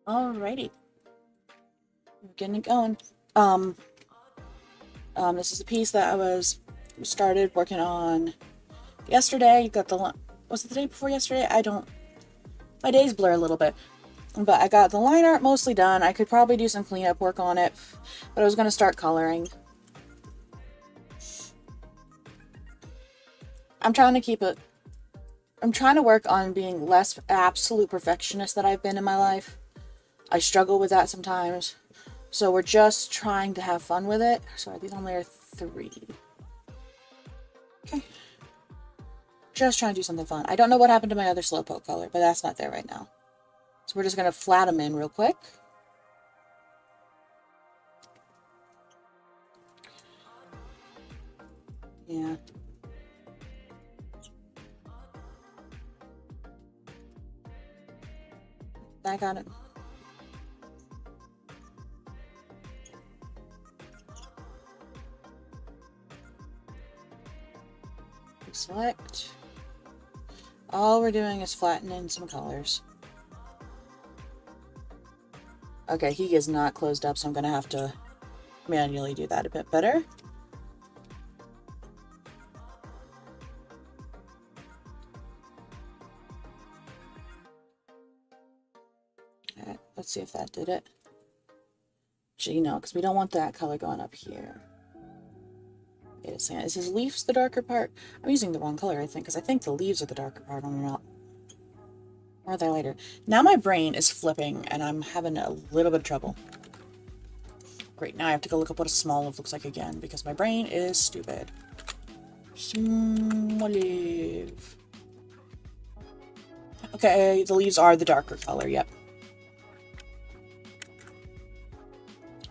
Alrighty, we're getting it going. This is a piece that I started working on yesterday. You got the was it the day before yesterday? I don't. My days blur a little bit, but I got the line art mostly done. I could probably do some cleanup work on it, but I was going to start coloring. I'm trying to keep it. I'm trying to work on being less absolute perfectionist that I've been in my life. I struggle with that sometimes. So we're just trying to have fun with it. So I think only are 3. Okay. Just trying to do something fun. I don't know what happened to my other Slowpoke color, but that's not there right now. So we're just going to flat them in real quick. Yeah. I got it. Select. All we're doing is flattening some colors. Okay, he is not closed up, so I'm going to have to manually do that a bit better. Alright, let's see if that did it. Gee, no, because we don't want that color going up here. Wait a second, is his leaves the darker part? I'm using the wrong color, I think, because I think the leaves are the darker part on the top. Or are they lighter? Now my brain is flipping, and I'm having a little bit of trouble. Great, now I have to go look up what a smolive looks like again, because my brain is stupid. Smolive. Okay, the leaves are the darker color, yep.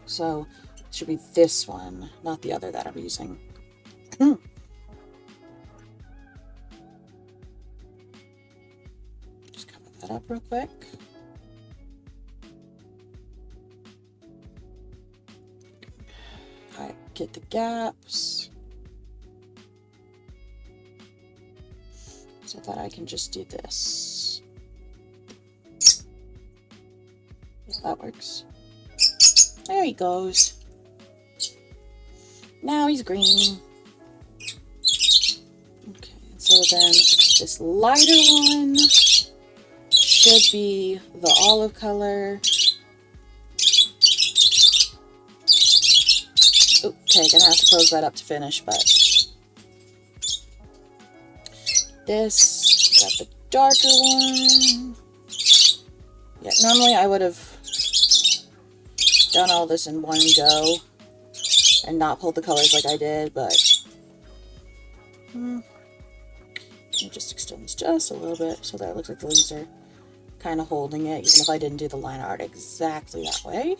So, it should be this one, not the other that I'm using. Just cover that up real quick. Alright, get the gaps. So that I can just do this. Yeah, that works. There he goes. Now he's green. Okay, so then this lighter one should be the olive color. Okay, gonna have to close that up to finish, but this, got the darker one. Yeah, normally I would have done all this in one go and not pull the colors like I did, but let me just extend this just a little bit so that it looks like the leaves are kind of holding it, even if I didn't do the line art exactly that way.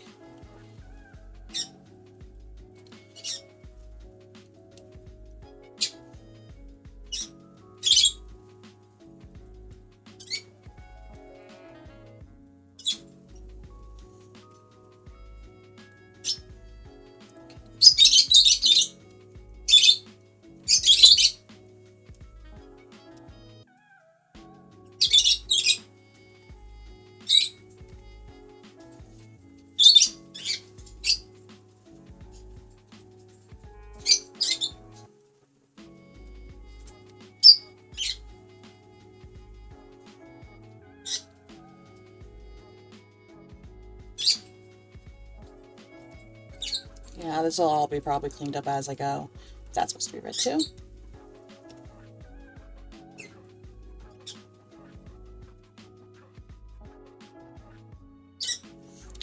Yeah, this will all be probably cleaned up as I go. That's supposed to be red too.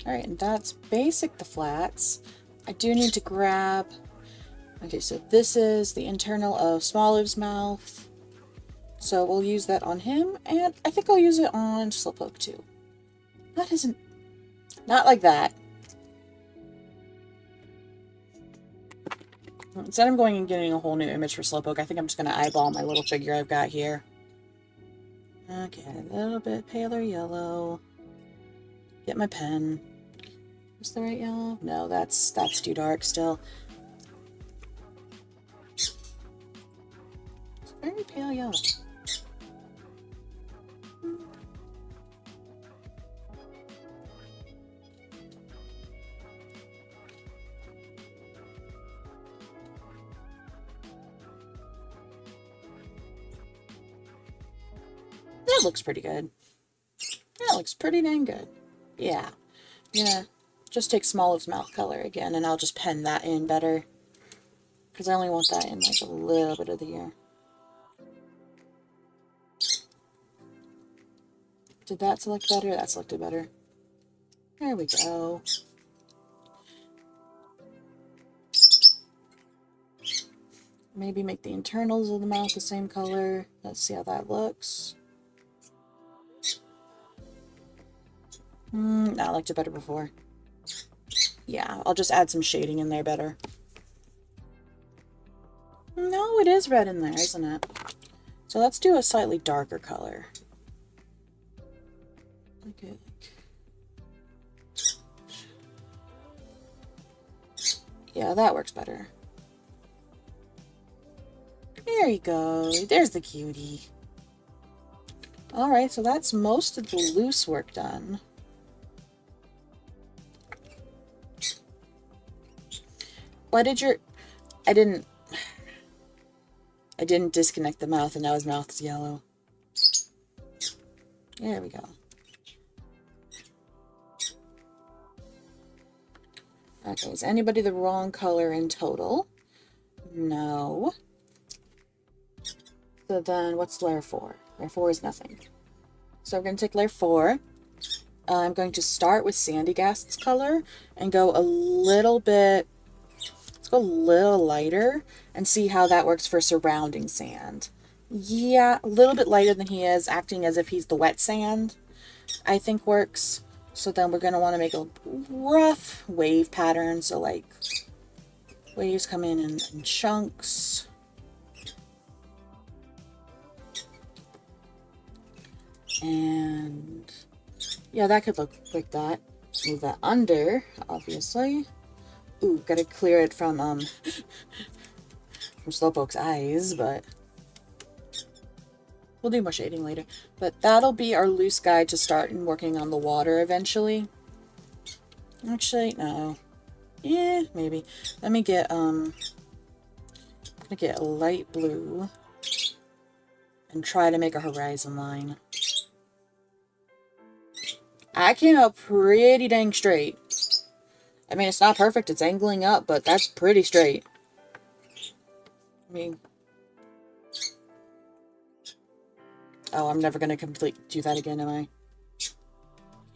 Alright, and that's basic the flats. I do need to grab Okay, so this is the internal of Swallow's mouth. So we'll use that on him, and I think I'll use it on Slowpoke too. That isn't... Not like that. Instead of going and getting a whole new image for Slowpoke, I think I'm just going to eyeball my little figure I've got here. Okay, a little bit paler yellow. Get my pen. Is the right yellow? No, that's too dark still. It's very pale yellow. That looks pretty good. That looks pretty dang good. Yeah. Yeah. Just take Swallow's mouth color again, and I'll just pen that in better. Because I only want that in like a little bit of the ear. Did that select better? That selected better. There we go. Maybe make the internals of the mouth the same color. Let's see how that looks. I liked it better before. Yeah, I'll just add some shading in there better. No, it is red in there, isn't it? So let's do a slightly darker color. Okay. Yeah, that works better. There you go. There's the cutie. Alright, so that's most of the loose work done. Why did your... I didn't disconnect the mouth, and now his mouth's yellow. There we go. Okay, is anybody the wrong color in total? No. So then, what's layer 4? Layer 4 is nothing. So we're going to take layer 4. I'm going to start with Sandygast's color and go a little bit... Let's go a little lighter and see how that works for surrounding sand. Yeah, a little bit lighter than he is, acting as if he's the wet sand, I think works. So then we're going to want to make a rough wave pattern. So like waves come in chunks. And yeah, that could look like that. Move that under, obviously. Ooh, gotta clear it from Slowpoke's eyes, but we'll do more shading later. But that'll be our loose guide to start and working on the water eventually. Actually, no. Yeah, maybe. Let me get, I'm gonna get a light blue and try to make a horizon line. I came out pretty dang straight. I mean, it's not perfect, it's angling up, but that's pretty straight. I mean... Oh, I'm never gonna do that again, am I?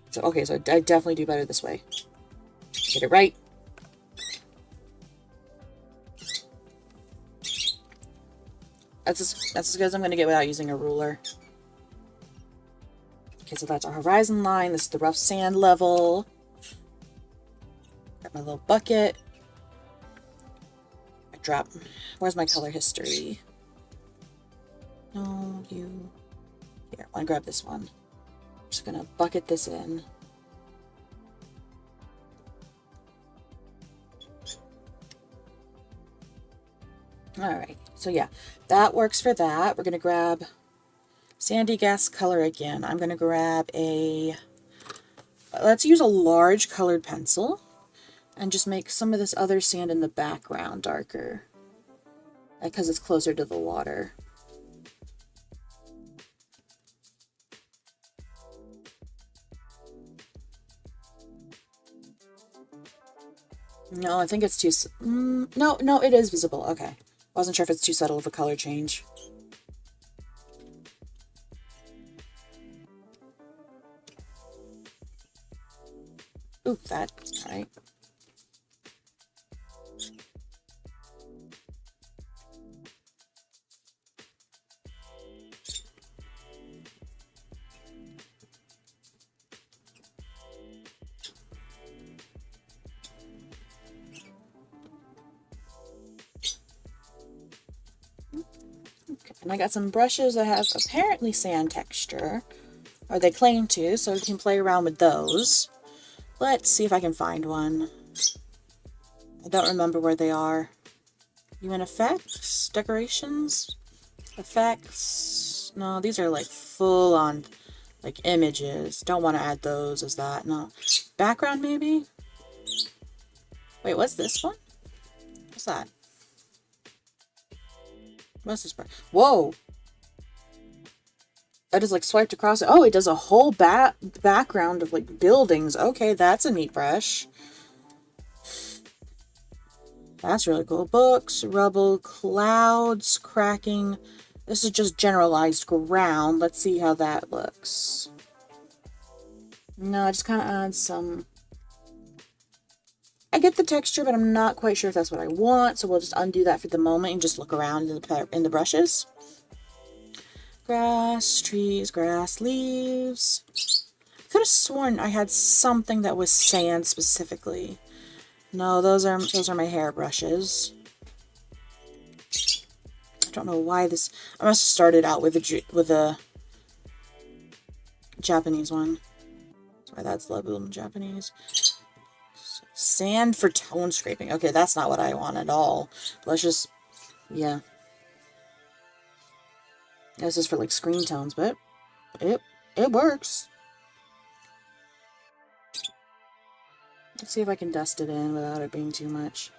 So, okay, so I definitely do better this way. Get it right. That's as good as I'm gonna get without using a ruler. Okay, so that's our horizon line. This is the rough sand level. Got my little bucket. I drop... Where's my color history? No, you... Here, I want to grab this one. I'm just gonna bucket this in. Alright, so yeah, that works for that. We're gonna grab Sandygast color again. I'm gonna grab a... Let's use a large colored pencil and just make some of this other sand in the background darker. Because it's closer to the water. No, I think it's too... No, it is visible. Okay. Wasn't sure if it's too subtle of a color change. Ooh, that's alright. And I got some brushes that have apparently sand texture, or they claim to, so we can play around with those. Let's see if I can find one. I don't remember where they are. You in effects? Decorations? Effects? No, these are like full on like images. Don't want to add those as that. No. Background maybe? Wait, what's this one? What's that? What's this part? Whoa! I just like swiped across it. Oh, it does a whole background of like buildings. Okay, that's a neat brush. That's really cool. Books, rubble, clouds, cracking. This is just generalized ground. Let's see how that looks. No, I just kind of add some... I get the texture, but I'm not quite sure if that's what I want, so we'll just undo that for the moment and just look around in the brushes. Grass, trees, grass, leaves. I could have sworn I had something that was sand specifically. No, those are my hair brushes. I don't know why this... I must have started out with a Japanese one. Sorry, that's labeled in Japanese. Sand for tone scraping. Okay, that's not what I want at all. Let's just... yeah. This is for like screen tones, but it works. Let's see if I can dust it in without it being too much.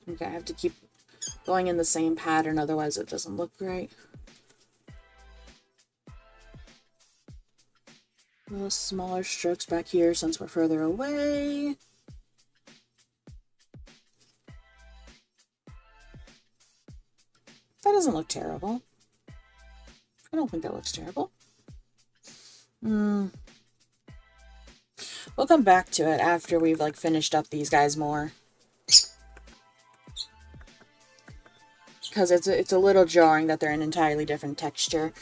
Okay, I have to keep going in the same pattern, otherwise it doesn't look right. A little smaller strokes back here since we're further away. That doesn't look terrible. I don't think that looks terrible. We'll come back to it after we've like finished up these guys more. Because it's a little jarring that they're an entirely different texture.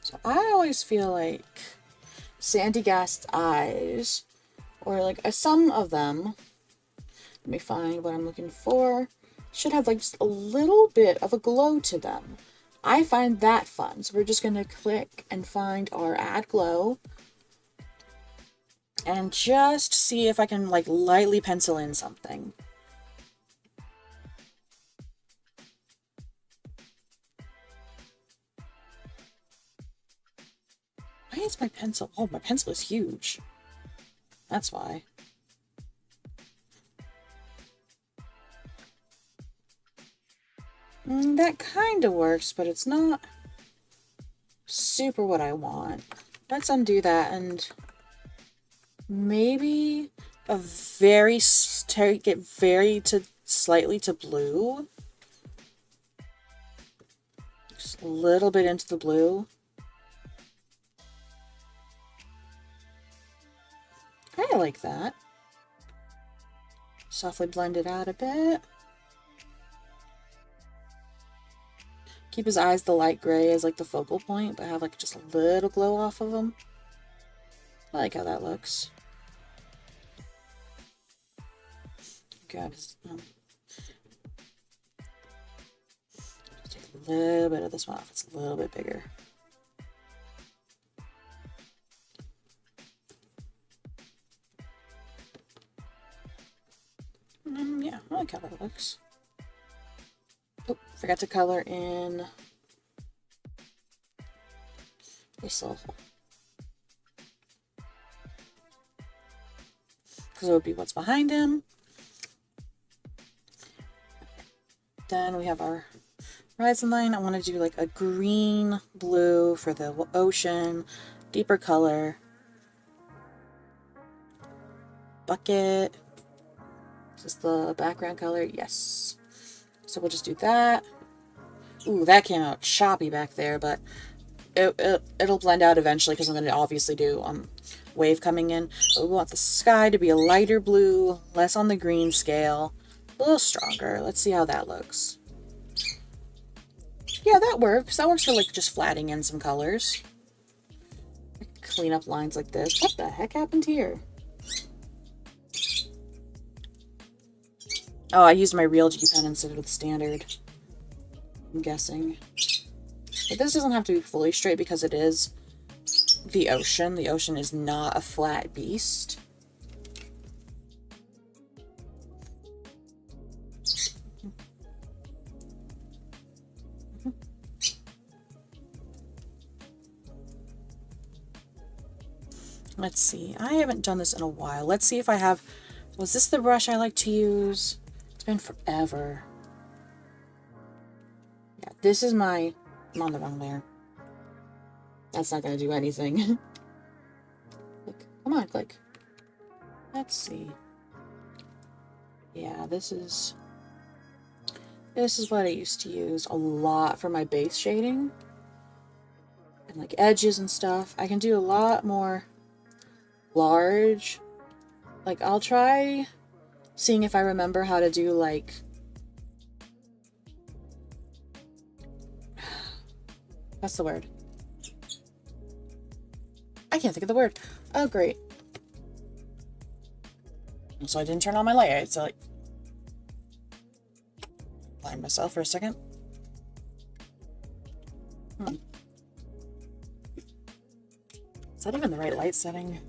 So I always feel like Sandygast's eyes, or like some of them, let me find what I'm looking for, should have like just a little bit of a glow to them. I find that fun. So we're just going to click and find our add glow. And just see if I can like lightly pencil in something. Why is my pencil? Oh, my pencil is huge. That's why. That kind of works, but it's not super what I want. Let's undo that and maybe take it very to slightly to blue. Just a little bit into the blue. I like that. Softly blend it out a bit. Keep his eyes the light gray as like the focal point, but have like just a little glow off of them. I like how that looks. God, take a little bit of this one off. It's a little bit bigger. Yeah, I like how that looks. Oh, forgot to color in this little hole. Because it would be what's behind him. Then we have our horizon line. I want to do like a green blue for the ocean, deeper color. Bucket. Is this the background color? Yes. So we'll just do that. Ooh, that came out choppy back there, but it'll blend out eventually because I'm going to obviously do wave coming in. But we want the sky to be a lighter blue, less on the green scale. A little stronger. Let's see how that looks. Yeah, that works. That works for like just flatting in some colors. Clean up lines like this. What the heck happened here? Oh, I used my real G pen instead of the standard. I'm guessing. But this doesn't have to be fully straight because it is the ocean. The ocean is not a flat beast. Let's see. I haven't done this in a while. Let's see if I have... Was this the brush I like to use? It's been forever. Yeah, this is my... I'm on the wrong layer. That's not going to do anything. Click. Come on, click. Let's see. Yeah, this is what I used to use a lot for my base shading. And like edges and stuff. I can do a lot more large. Like, I'll try seeing if I remember how to do, like... What's the word? I can't think of the word. Oh, great. So I didn't turn on my light. So, like... Blind myself for a second. Is that even the right light setting?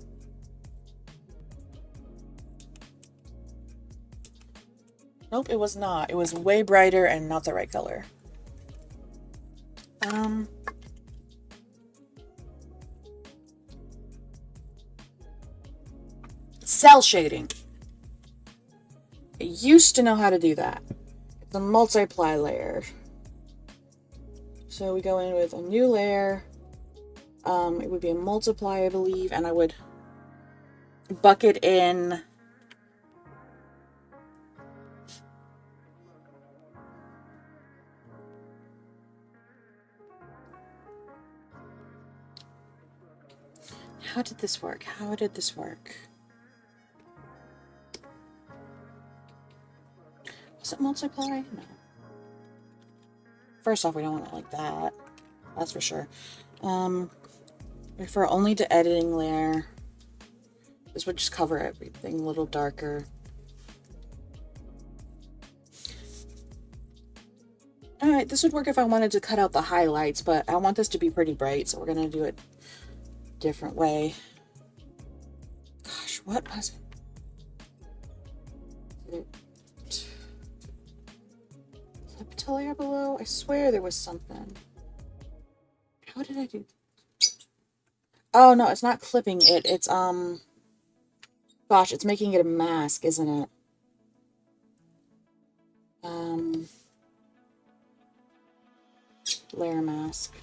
Nope, it was not. It was way brighter and not the right color. Cell shading. I used to know how to do that. It's a multiply layer. So we go in with a new layer. It would be a multiply, I believe, and I would bucket in How did this work? How did this work? Was it multiply? No. First off, we don't want it like that. That's for sure. Refer only to editing layer. This would just cover everything a little darker. Alright, this would work if I wanted to cut out the highlights, but I want this to be pretty bright, so we're going to do it a different way. Gosh, what was it? Flip to layer below? I swear there was something. How did I do? Oh, no, it's not clipping it. It's, gosh, it's making it a mask, isn't it? Layer mask.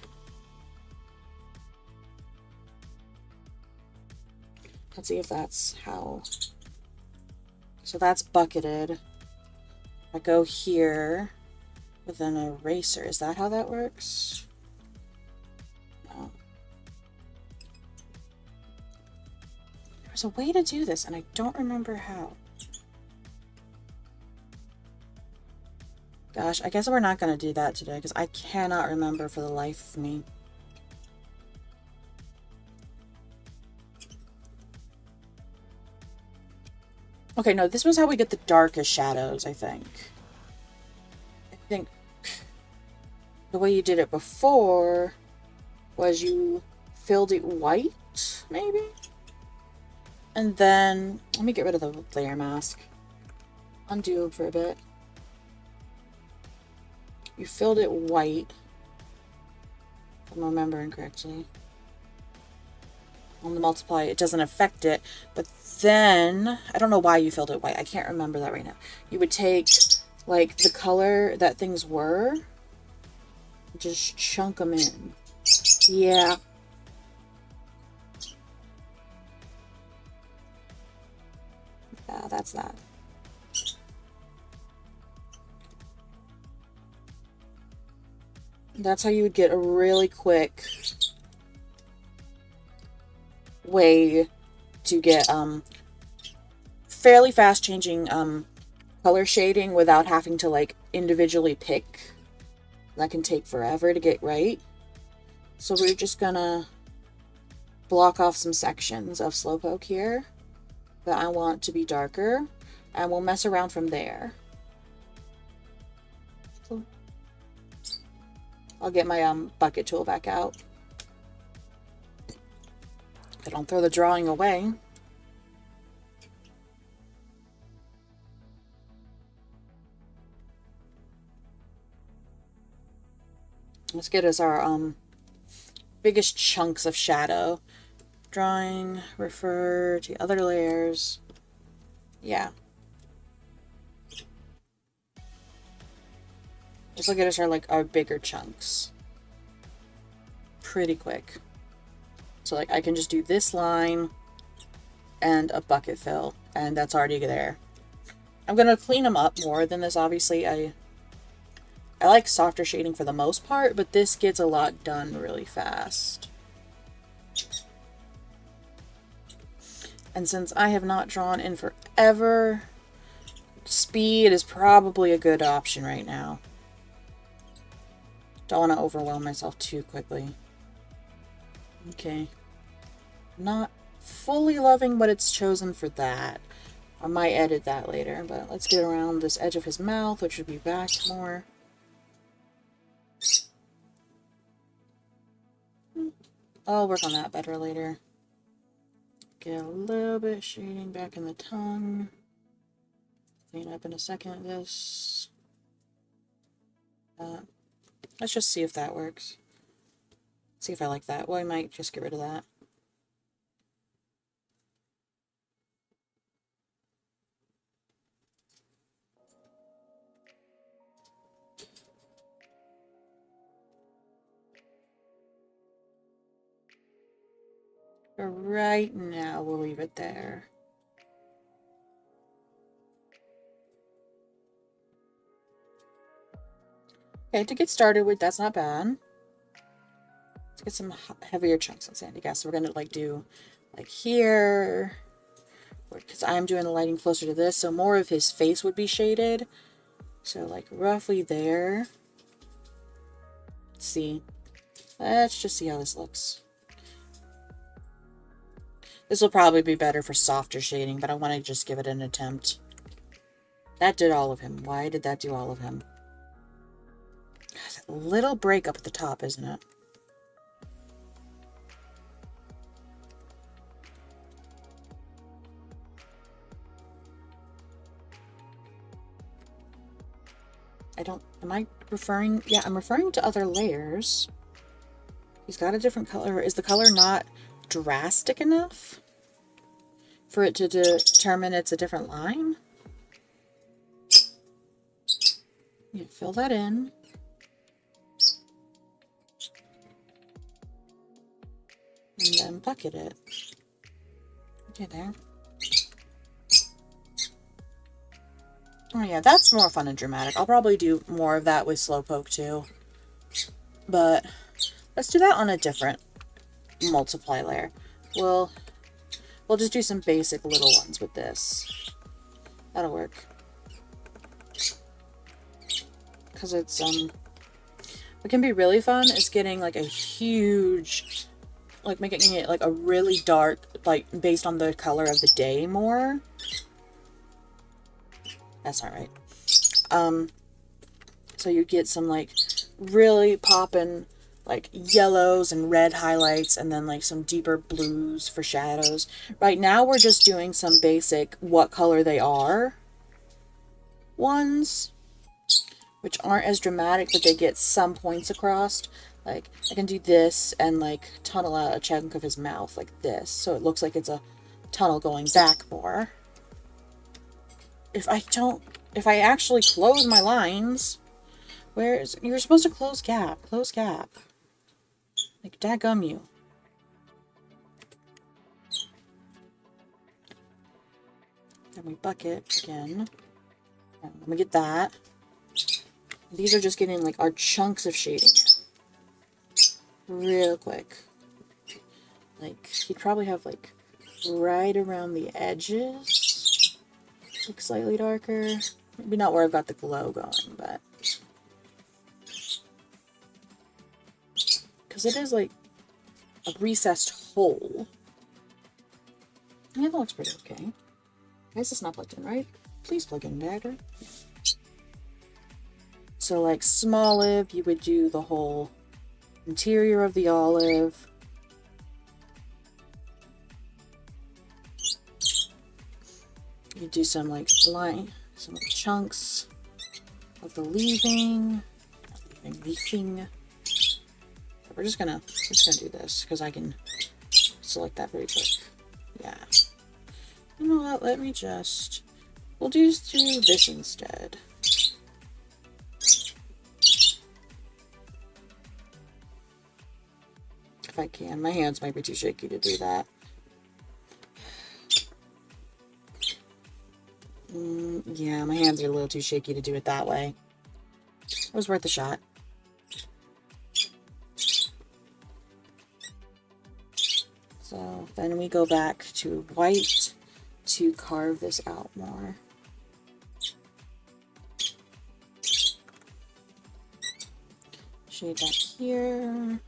Let's see if that's how. So that's bucketed. I go here with an eraser. Is that how that works? No. There's a way to do this, and I don't remember how. Gosh, I guess we're not going to do that today because I cannot remember for the life of me. Okay, no, this was how we get the darkest shadows, I think. I think the way you did it before was you filled it white, maybe? And then, let me get rid of the layer mask. Undo for a bit. You filled it white, if I'm remembering correctly. On the multiply, it doesn't affect it, but then, I don't know why you filled it white. I can't remember that right now. You would take, like, the color that things were, just chunk them in. Yeah. Yeah, that's that. That's how you would get a really quick way to get fairly fast changing color shading without having to like individually pick. That can take forever to get right. So we're just gonna block off some sections of Slowpoke here that I want to be darker, and we'll mess around from there. So I'll get my bucket tool back out. I don't throw the drawing away. Let's get us our biggest chunks of shadow. Drawing, refer to other layers. Yeah. Just look at us our bigger chunks. Pretty quick. So like I can just do this line and a bucket fill, and that's already there. I'm gonna clean them up more than this. Obviously, I like softer shading for the most part, but this gets a lot done really fast. And since I have not drawn in forever, speed is probably a good option right now. Don't want to overwhelm myself too quickly. Okay. Not fully loving what it's chosen for that. I might edit that later, but let's get around this edge of his mouth, which would be back more. I'll work on that better later. Get a little bit of shading back in the tongue. Clean up in a second this. Let's just see if that works. See if I like that. Well, I might just get rid of that. For right now, we'll leave it there. Okay, to get started with, that's not bad. Let's get some heavier chunks on Sandy Gas. So we're gonna like do like here, because I'm doing the lighting closer to this, so more of his face would be shaded. So like roughly there. Let's see. Let's just see how this looks. This will probably be better for softer shading, but I want to just give it an attempt. That did all of him. Why did that do all of him? A little break up at the top, isn't it? Am I referring? Yeah, I'm referring to other layers. He's got a different color. Is the color not drastic enough for it to determine it's a different line? Yeah, fill that in. And then bucket it. Okay, there. Oh yeah, that's more fun and dramatic. I'll probably do more of that with Slowpoke too. But let's do that on a different multiply layer. We'll just do some basic little ones with this. That'll work. Because it's what can be really fun is getting like a huge, like making it like a really dark, like based on the color of the day more. That's not right. So you get some like really poppin' like yellows and red highlights, and then like some deeper blues for shadows. Right now we're just doing some basic what color they are ones, which aren't as dramatic, but they get some points across. Like I can do this and like tunnel out a chunk of his mouth like this, so it looks like it's a tunnel going back more. If I actually close my lines, you're supposed to close gap, like daggum you. Then we bucket again. Let me get that. These are just getting like our chunks of shading real quick. Like you'd probably have like right around the edges, like slightly darker. Maybe not where I've got the glow going, but... Because it is like a recessed hole. Yeah, that looks pretty okay. Why is this not plugged in, right? Please plug in, dagger. So like small olive, you would do the whole interior of the olive. You do some like some chunks of the leaving. Leafing. We're just gonna do this because I can select that very quick. Yeah. You know what? Let me just. We'll just do this instead. If I can. My hands might be too shaky to do that. Yeah, my hands are a little too shaky to do it that way. It was worth a shot. So then we go back to white to carve this out more. Shade that here.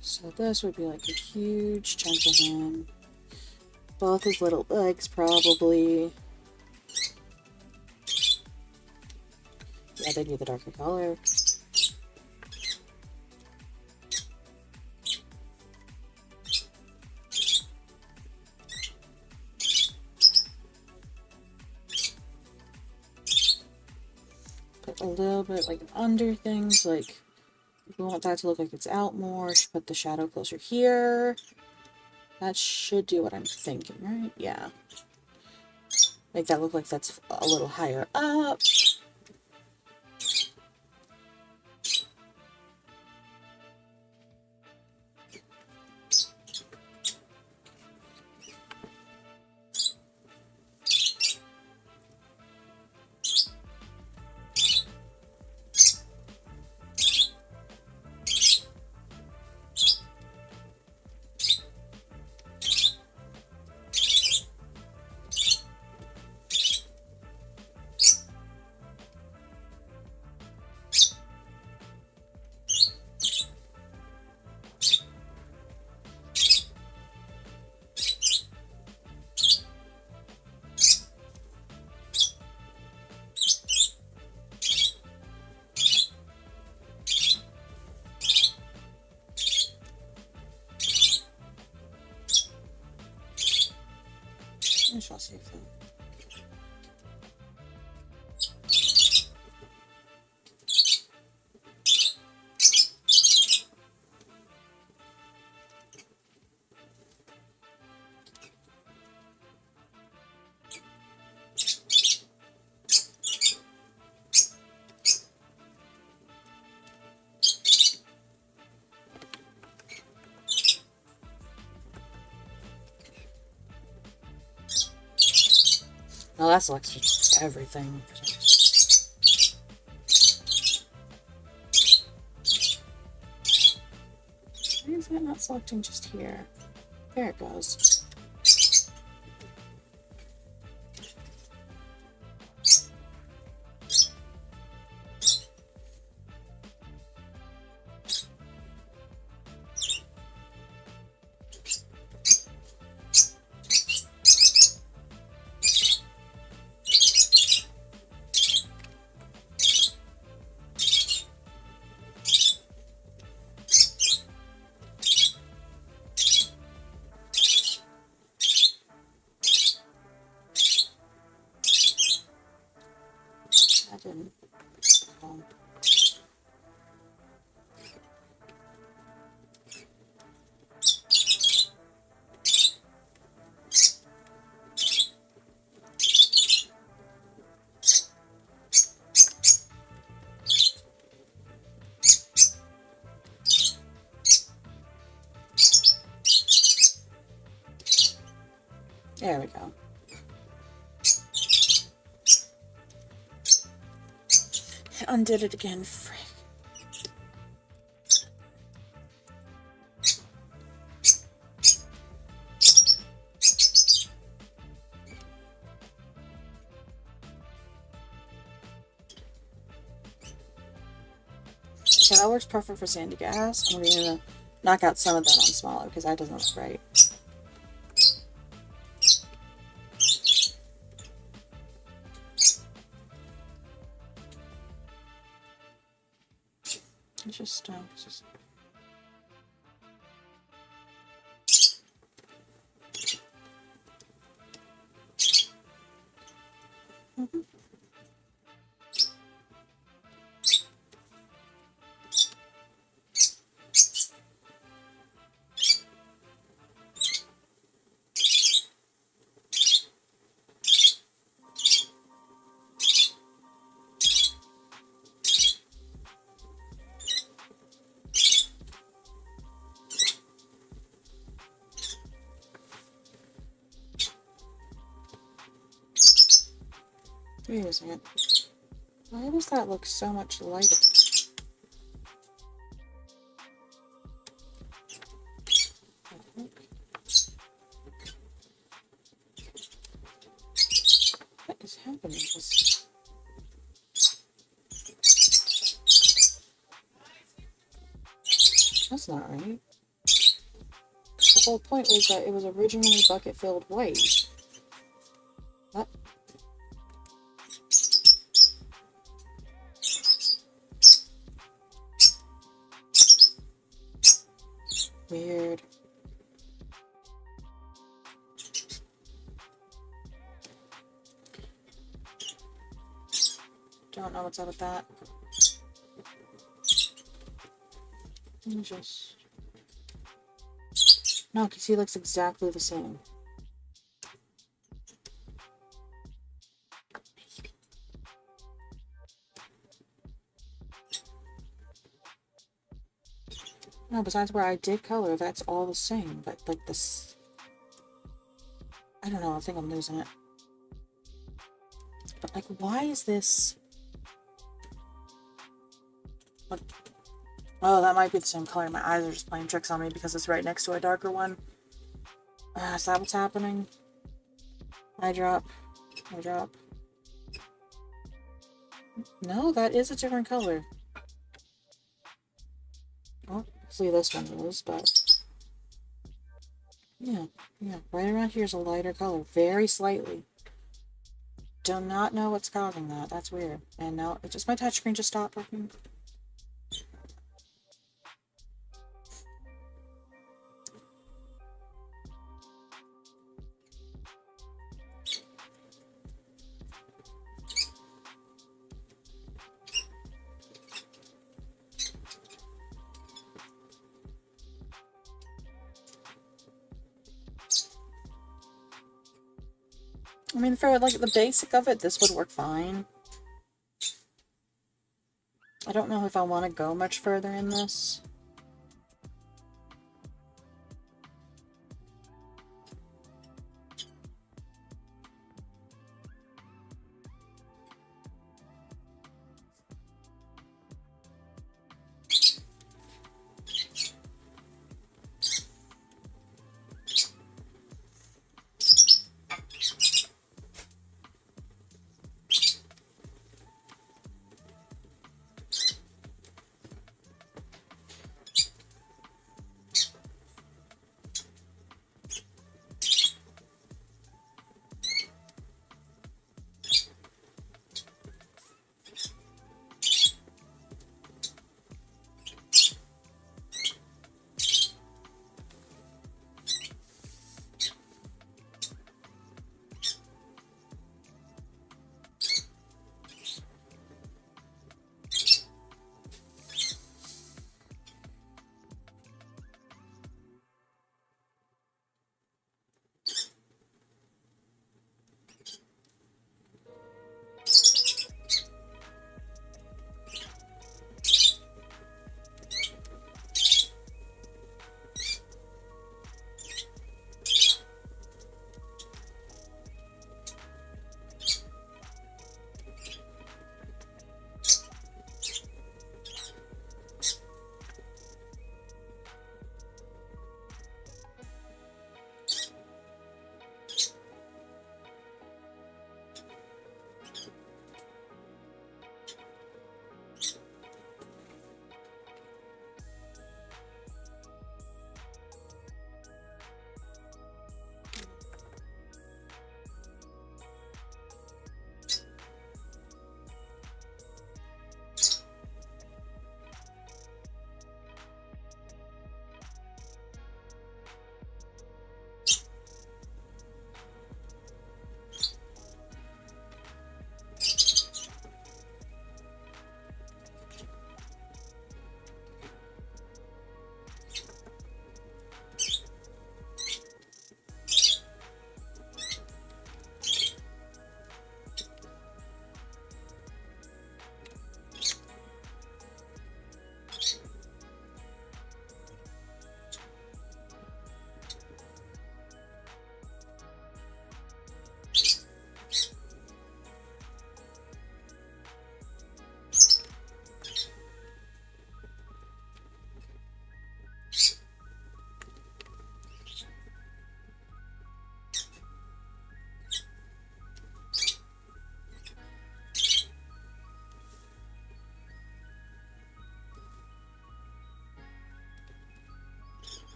So this would be like a huge chunk of him. Both his little legs, probably. Yeah, they do the darker color. Put a little bit like under things, like if we want that to look like it's out more, put the shadow closer here. That should do what I'm thinking, right? Yeah. Make that look like that's a little higher up. I shall see if now that selects just everything. Why is that not selecting just here? There it goes. That didn't. Oh. There we go. I undid it again. Frick. Okay, that works perfect for Sandy Gas. I'm gonna knock out some of that on smaller because that doesn't look right. It's just Wait a second. Why does that look so much lighter? What is happening? That's not right. The whole point was that it was originally bucket filled white. What? Weird. Don't know what's up with that. Just... No, because he looks exactly the same. No, besides where I did color, that's all the same. But, like, this... I don't know, I think I'm losing it. But, like, why is this... What? Oh, that might be the same color. My eyes are just playing tricks on me because it's right next to a darker one. Is that what's happening? Eye drop. Eye drop. No, that is a different color. Well, hopefully this one is, but... Yeah, right around here is a lighter color. Very slightly. Do not know what's causing that. That's weird. And now, it's just my touchscreen just stopped working. I mean, for, like, the basic of it, this would work fine. I don't know if I want to go much further in this.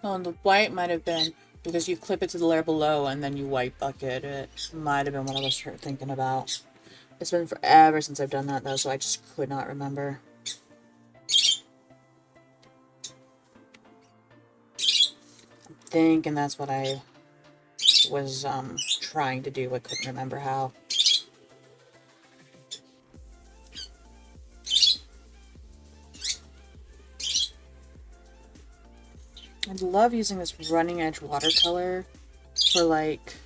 Oh, and the white might have been because you clip it to the layer below and then you white bucket it. Might have been what I was thinking about. It's been forever since I've done that though, so I just could not remember. I'm thinking that's what I was trying to do. I couldn't remember how. I love using this running edge watercolor for like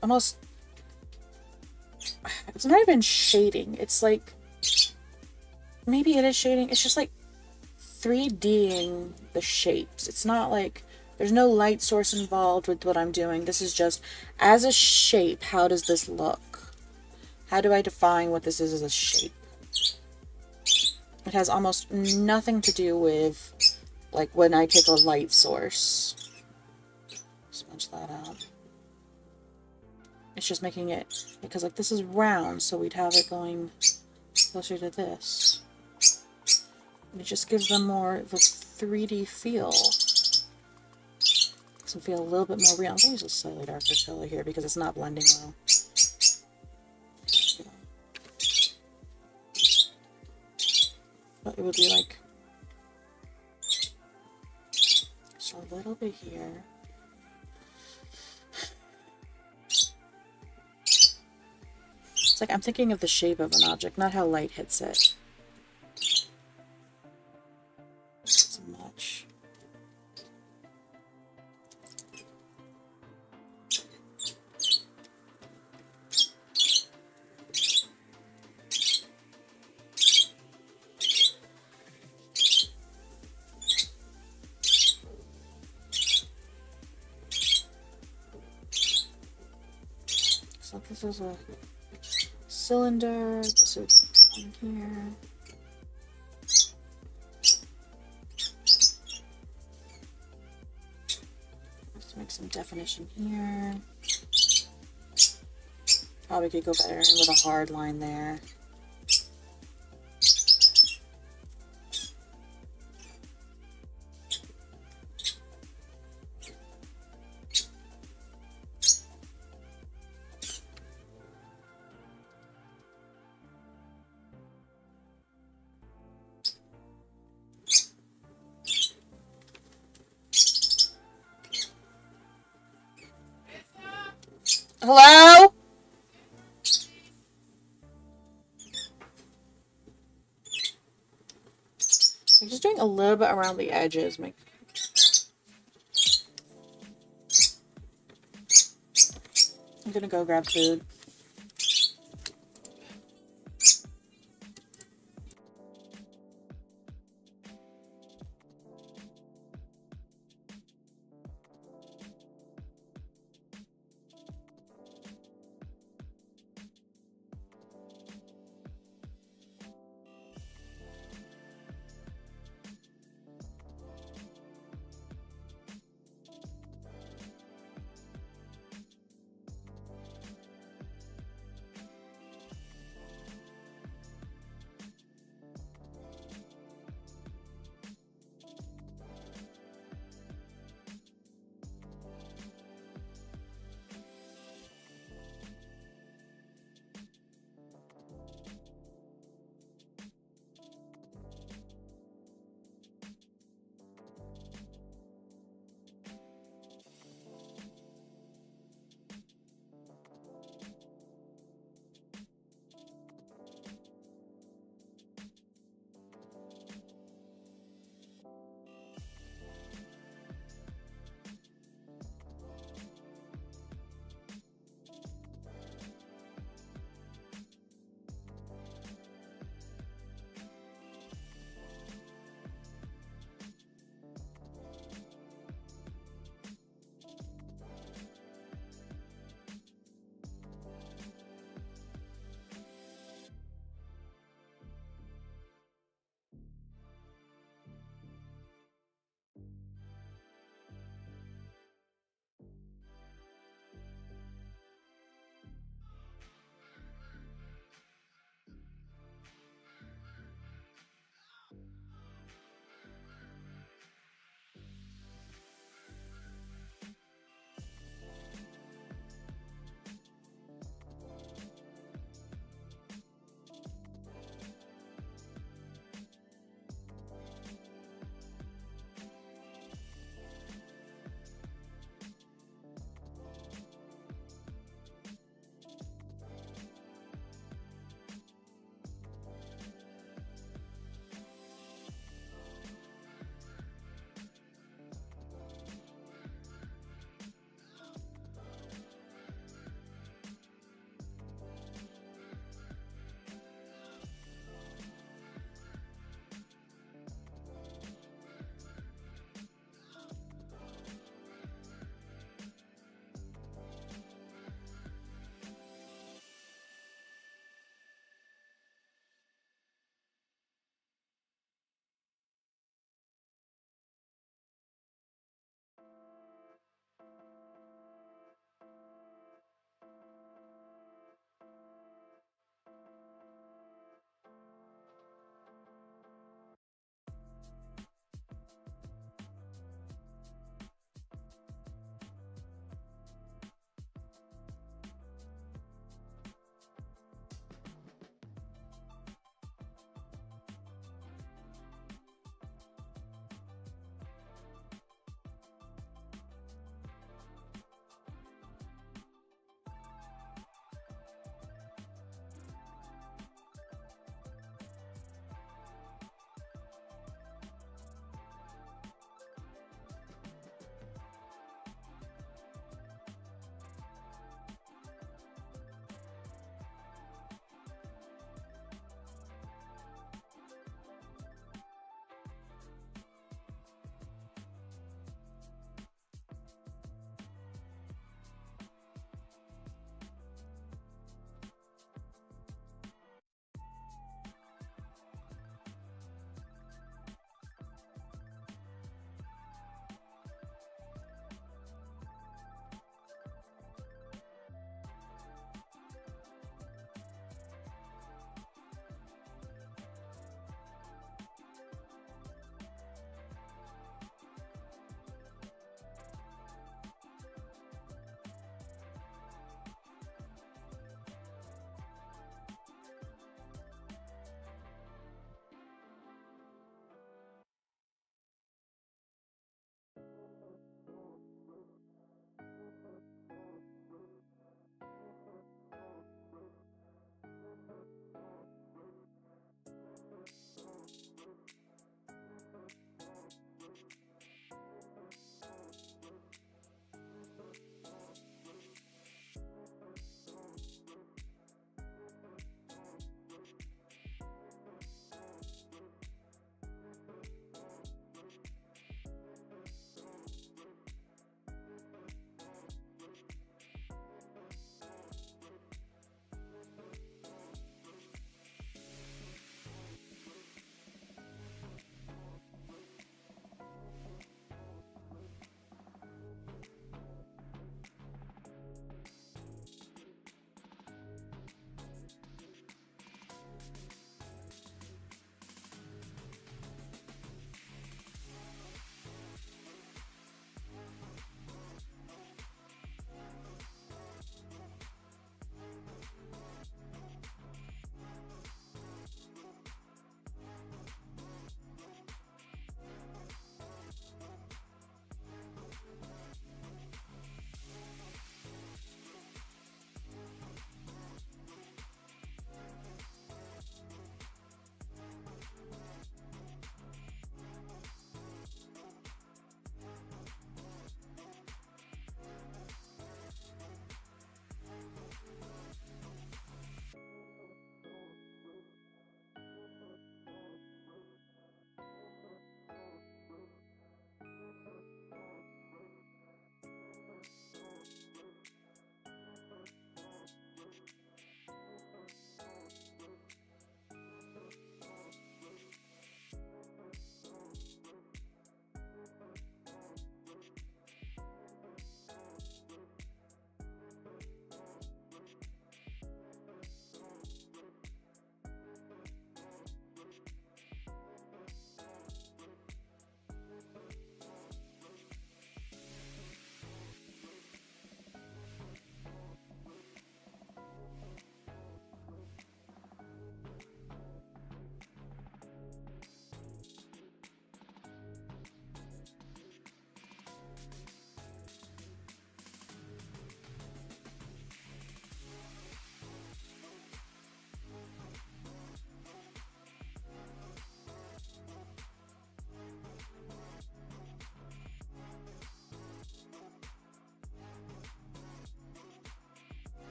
almost, it's not even shading. It's like, maybe it is shading. It's just like 3Ding the shapes. It's not like, there's no light source involved with what I'm doing. This is just, as a shape, how does this look? How do I define what this is as a shape? It has almost nothing to do with, like, when I take a light source. Smudge that out. It's just making it, because, like, this is round, so we'd have it going closer to this. And it just gives them more of a 3D feel. Makes them feel a little bit more real. I'm going to use a slightly darker color here because it's not blending well. But it would be like just a little bit here. It's like I'm thinking of the shape of an object, not how light hits it. So much. So this is a cylinder, this is on here. Let's make some definition here. Probably could go better with a hard line there. Hello? I'm just doing a little bit around the edges. I'm gonna go grab food.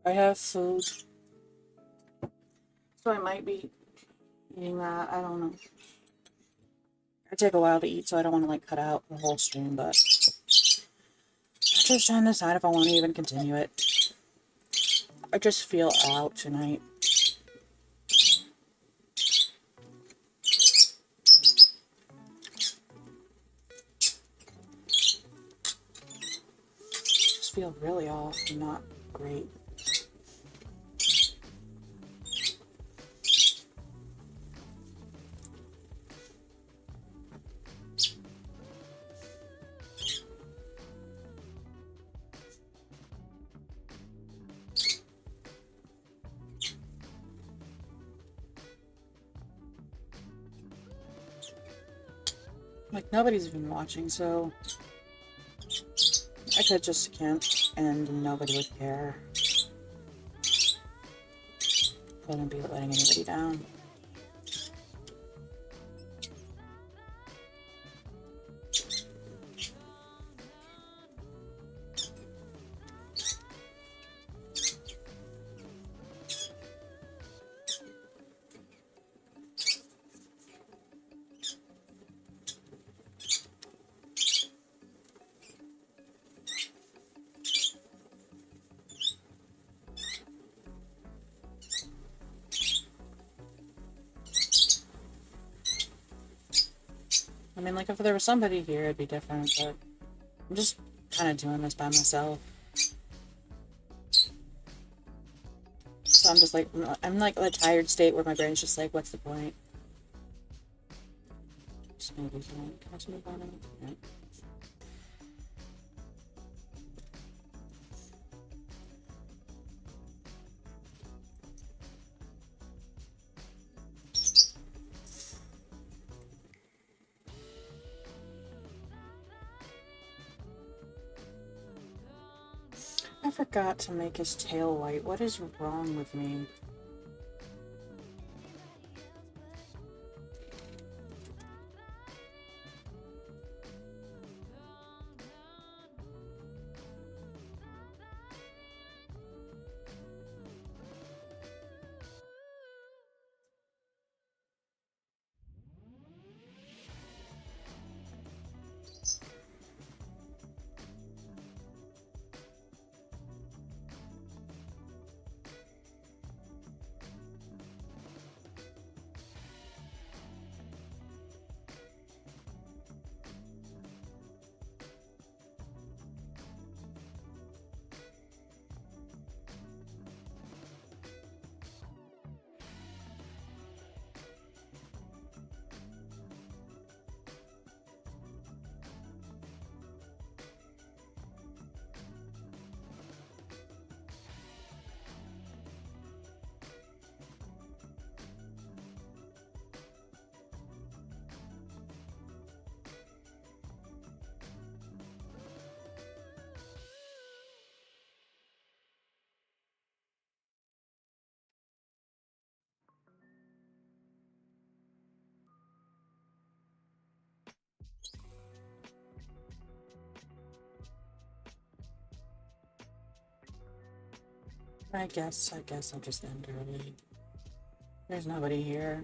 I have food, so I might be eating that. I don't know. It take a while to eat, so I don't want to like cut out the whole stream, but I'm just trying to decide if I want to even continue it. I just feel out tonight. Just feel really off and not great. Like, nobody's even watching, so I could just camp and nobody would care. Couldn't be letting anybody down. I mean, like, if there was somebody here, it'd be different, but I'm just kind of doing this by myself. So I'm just like, I'm like in a tired state where my brain's just like, what's the point? Smoothies on. Can I smooth on it? Yeah. I forgot to make his tail white. What is wrong with me? I guess I'll just end early. There's nobody here.